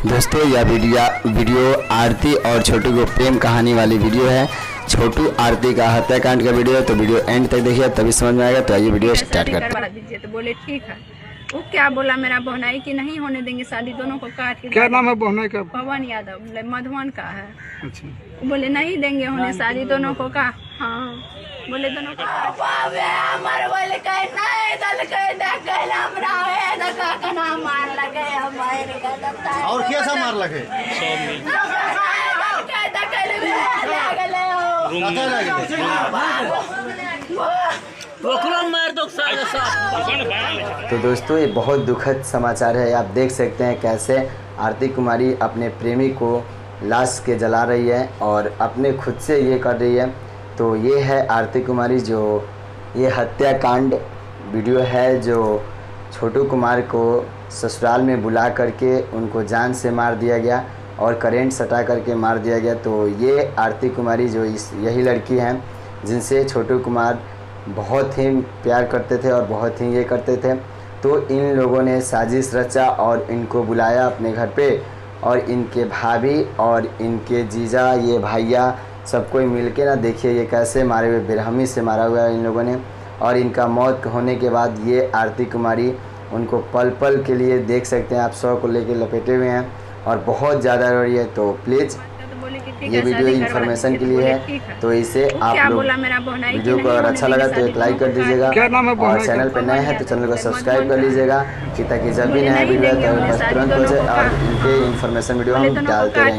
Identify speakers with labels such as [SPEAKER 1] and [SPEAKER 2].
[SPEAKER 1] दोस्तों यह वीडियो आरती और छोटू को प्रेम कहानी वाली वीडियो है। छोटू आरती का हत्याकांड का वीडियो है, तो वीडियो एंड तक देखिए तभी समझ में आएगा। तो आइए वीडियो स्टार्ट करते हैं।
[SPEAKER 2] दीजिए तो बोले ठीक है। वो क्या बोला मेरा बहनाई कि नहीं होने देंगे शादी, दोनों को काट के। क्या नाम है बहनाई का? पवन यादव, मधुबन का है। अच्छा। बोले नहीं देंगे होने शादी दोनों को का। हाँ बोले दोनों को
[SPEAKER 3] और कैसा मार लगे
[SPEAKER 1] तो दोस्तों ये बहुत दुखद समाचार है। आप देख सकते हैं कैसे आरती कुमारी अपने प्रेमी को लाश के जला रही है और अपने खुद से ये कर रही है। तो ये है आरती कुमारी, जो ये हत्याकांड वीडियो है जो छोटू कुमार को ससुराल में बुला करके उनको जान से मार दिया गया और करंट सटा करके मार दिया गया। तो ये आरती कुमारी जो यही लड़की हैं जिनसे छोटू कुमार बहुत ही प्यार करते थे और बहुत ही ये करते थे। तो इन लोगों ने साजिश रचा और इनको बुलाया अपने घर पे, और इनके भाभी और इनके जीजा, ये भैया, सब कोई मिल के ना देखिए ये कैसे मारे हुए, बेरहमी से मारा हुआ है इन लोगों ने। और इनका मौत होने के बाद ये आरती कुमारी उनको पल पल के लिए देख सकते हैं आप, 100 को लेके लपेटे हुए हैं और बहुत ज़्यादा रो रही है। तो प्लीज़ ये वीडियो इन्फॉर्मेशन के लिए है, तो इसे आप लोग वीडियो को अगर अच्छा लगा तो एक लाइक कर दीजिएगा, और चैनल पर नए हैं तो चैनल को सब्सक्राइब कर लीजिएगा कि ताकि जब भी नया वीडियो है तो बस तुरंत हो जाए और इनके इन्फॉर्मेशन वीडियो हम डालते रहेंगे।